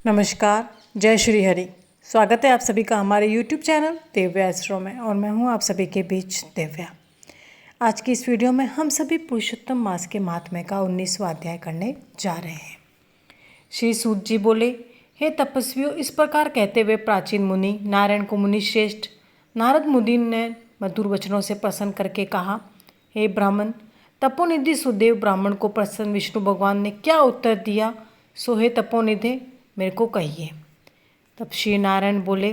नमस्कार, जय श्री हरि। स्वागत है आप सभी का हमारे YouTube चैनल दिव्या एस्ट्रो में और मैं हूं आप सभी के बीच दिव्या। आज की इस वीडियो में हम सभी पुरुषोत्तम मास के महात्म्य का 19वां अध्याय करने जा रहे हैं। श्री सूत जी बोले, हे तपस्वियों, इस प्रकार कहते हुए प्राचीन मुनि नारायण को मुनि श्रेष्ठ नारद मुनि ने मधुर वचनों से प्रसन्न करके कहा, हे ब्राह्मण, तपोनिधि सुदेव ब्राह्मण को प्रसन्न विष्णु भगवान ने क्या उत्तर दिया, सो हे तपोनिधि मेरे को कहिए। तब श्री नारायण बोले,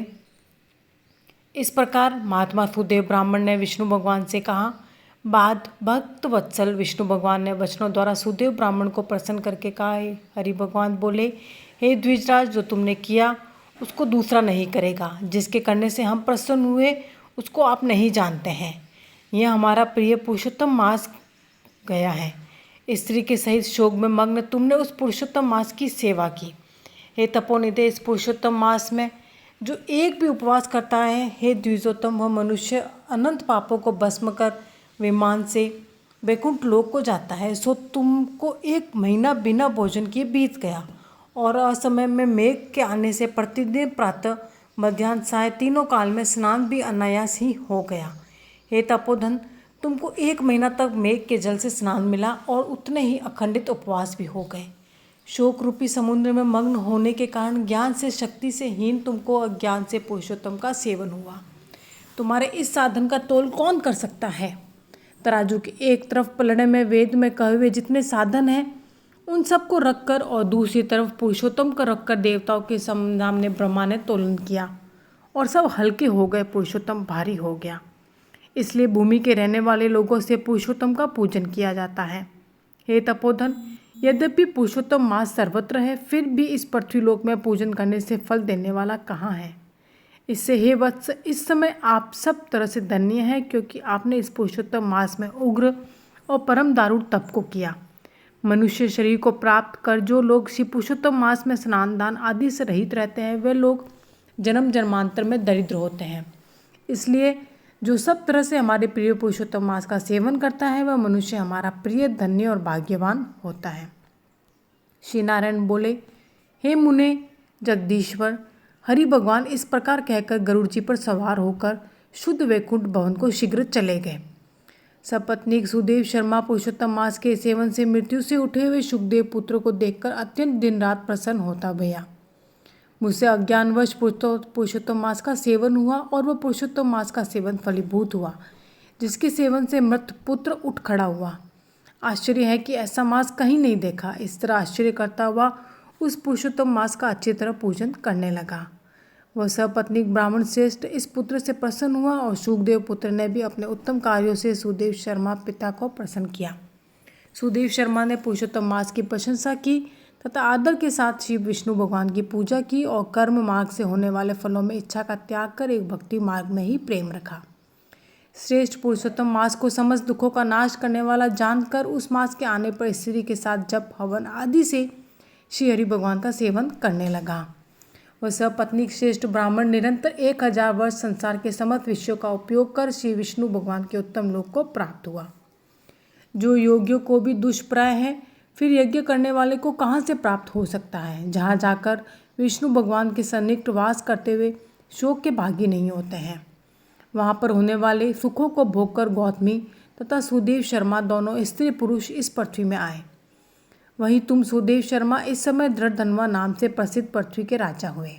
इस प्रकार महात्मा सुदेव ब्राह्मण ने विष्णु भगवान से कहा। बाद भक्त वत्सल विष्णु भगवान ने वचनों द्वारा सुदेव ब्राह्मण को प्रसन्न करके कहा, हरि भगवान बोले, हे द्विजराज, जो तुमने किया उसको दूसरा नहीं करेगा। जिसके करने से हम प्रसन्न हुए उसको आप नहीं जानते हैं। यह हमारा प्रिय पुरुषोत्तम मास गया है। स्त्री के सहित शोक में मग्न तुमने उस पुरुषोत्तम मास की सेवा की। हे तपोनिधि, इस पुरुषोत्तम मास में जो एक भी उपवास करता है, हे द्विजोत्तम, वह मनुष्य अनंत पापों को भस्म कर विमान से वैकुंठ लोक को जाता है। सो तुमको 1 महीना बिना भोजन किए बीत गया और असमय में मेघ के आने से प्रतिदिन प्रातः मध्याह्न साय तीनों काल में स्नान भी अनायास ही हो गया। हे तपोधन, तुमको 1 महीना तक मेघ के जल से स्नान मिला और उतने ही अखंडित उपवास भी हो गए। शोक रूपी समुद्र में मग्न होने के कारण ज्ञान से शक्ति से हीन तुमको अज्ञान से पुरुषोत्तम का सेवन हुआ। तुम्हारे इस साधन का तोल कौन कर सकता है। तराजू के एक तरफ पलड़े में वेद में कहे हुए जितने साधन हैं उन सबको रखकर और दूसरी तरफ पुरुषोत्तम को रखकर देवताओं के सामने ब्रह्मा ने तोलन किया और सब हल्के हो गए, पुरुषोत्तम भारी हो गया। इसलिए भूमि के रहने वाले लोगों से पुरुषोत्तम का पूजन किया जाता है। हे तपोधन, यद्यपि पुरुषोत्तम मास सर्वत्र है, फिर भी इस पृथ्वीलोक में पूजन करने से फल देने वाला कहाँ है। इससे हे वत्स, इस समय आप सब तरह से धन्य हैं, क्योंकि आपने इस पुरुषोत्तम मास में उग्र और परम दारुण तप को किया। मनुष्य शरीर को प्राप्त कर जो लोग श्री पुरुषोत्तम मास में स्नान दान आदि से रहित रहते हैं, वे लोग जन्म जन्मांतर में दरिद्र होते हैं। इसलिए जो सब तरह से हमारे प्रिय पुरुषोत्तम मास का सेवन करता है, वह मनुष्य हमारा प्रिय, धन्य और भाग्यवान होता है। श्री नारायण बोले, हे मुने जगदीश्वर, हरि भगवान इस प्रकार कहकर गरुड़ जी पर सवार होकर शुद्ध वैकुंठ भवन को शीघ्र चले गए। सपत्नीक सुदेव शर्मा पुरुषोत्तम मास के सेवन से मृत्यु से उठे हुए सुखदेव पुत्र को देखकर अत्यंत दिन रात प्रसन्न होता भैया। मुझसे अज्ञानवश पुरुषोत्तम मास का सेवन हुआ और वह पुरुषोत्तम मास का सेवन फलीभूत हुआ, जिसके सेवन से मृत पुत्र उठ खड़ा हुआ। आश्चर्य है कि ऐसा मास कहीं नहीं देखा। इस तरह आश्चर्य करता हुआ उस पुरुषोत्तम मास का अच्छी तरह पूजन करने लगा। वह सपत्नीक ब्राह्मण श्रेष्ठ इस पुत्र से प्रसन्न हुआ और सुखदेव पुत्र ने भी अपने उत्तम कार्यों से सुदेव शर्मा पिता को प्रसन्न किया। सुदेव शर्मा ने पुरुषोत्तम मास की प्रशंसा की तथा आदर के साथ शिव विष्णु भगवान की पूजा की और कर्म मार्ग से होने वाले फलों में इच्छा का त्याग कर एक भक्ति मार्ग में ही प्रेम रखा। श्रेष्ठ पुरुषोत्तम मास को समस्त दुखों का नाश करने वाला जानकर उस मास के आने पर स्त्री के साथ जप हवन आदि से श्री हरि भगवान का सेवन करने लगा। वह सपत्नी श्रेष्ठ ब्राह्मण निरंतर 1000 वर्ष संसार के समस्त विषयों का उपयोग कर श्री विष्णु भगवान के उत्तम लोक को प्राप्त हुआ। जो योगियों को भी दुष्प्राय है, फिर यज्ञ करने वाले को कहाँ से प्राप्त हो सकता है। जहाँ जाकर विष्णु भगवान के सन्निकट वास करते हुए शोक के भागी नहीं होते हैं, वहाँ पर होने वाले सुखों को भोगकर गौतमी तथा सुदेव शर्मा दोनों स्त्री पुरुष इस पृथ्वी में आए। वहीं तुम सुदेव शर्मा इस समय दृढ़धनवा नाम से प्रसिद्ध पृथ्वी के राजा हुए।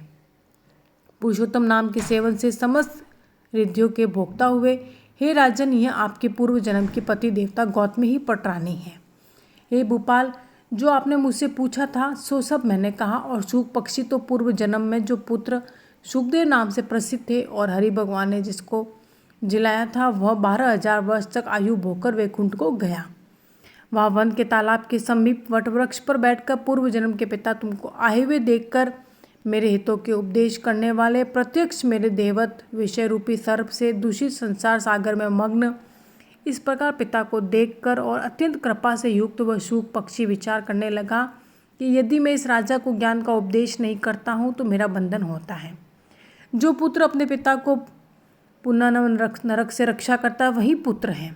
पुरुषोत्तम नाम के सेवन से समस्त रिद्धियों के भोक्ता हुए। हे राजन, यह आपके पूर्व जन्म की पति देवता गौतमी ही पटरानी है। हे भूपाल, जो आपने मुझसे पूछा था सो सब मैंने कहा। और शुक पक्षी तो पूर्व जन्म में जो पुत्र सुखदेव नाम से प्रसिद्ध थे और हरि भगवान ने जिसको जिलाया था, वह 12,000 वर्ष तक आयु भोगकर वैकुंठ को गया। वह वन के तालाब के समीप वटवृक्ष पर बैठकर पूर्व जन्म के पिता तुमको आए हुए देखकर मेरे हितों के उपदेश करने वाले प्रत्यक्ष मेरे देवत विषय रूपी सर्प से दूषित संसार सागर में मग्न इस प्रकार पिता को देखकर और अत्यंत कृपा से युक्त वह शुक पक्षी विचार करने लगा कि यदि मैं इस राजा को ज्ञान का उपदेश नहीं करता हूँ तो मेरा बंधन होता है। जो पुत्र अपने पिता को पुनः नरक से रक्षा करता है वही पुत्र है।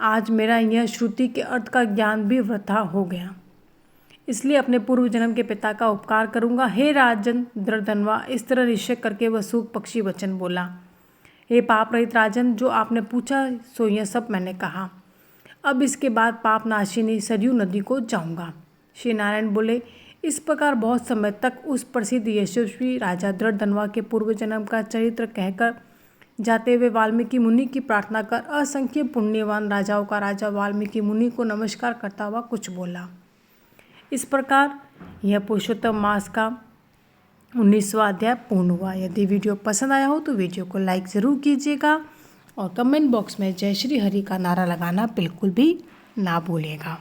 आज मेरा यह श्रुति के अर्थ का ज्ञान भी वृथा हो गया। इसलिए अपने पूर्व जन्म के पिता का उपकार करूँगा। हे राजन दृढ़धनवा, इस तरह निश्चय करके वह सूक पक्षी वचन बोला। हे पाप रहित राजन, जो आपने पूछा सो यह सब मैंने कहा। अब इसके बाद पाप नाशिनी सरयू नदी को जाऊंगा। श्री नारायण बोले, इस प्रकार बहुत समय तक उस प्रसिद्ध यशस्वी राजा दृढ़धनवा के पूर्व जन्म का चरित्र कहकर जाते हुए वाल्मीकि मुनि की प्रार्थना कर असंख्य पुण्यवान राजाओं का राजा वाल्मीकि मुनि को नमस्कार करता हुआ कुछ बोला। इस प्रकार यह पुरुषोत्तम मास का 19वां अध्याय पूर्ण हुआ। यदि वीडियो पसंद आया हो तो वीडियो को लाइक ज़रूर कीजिएगा और कमेंट बॉक्स में जय श्री हरि का नारा लगाना बिल्कुल भी ना भूलिएगा।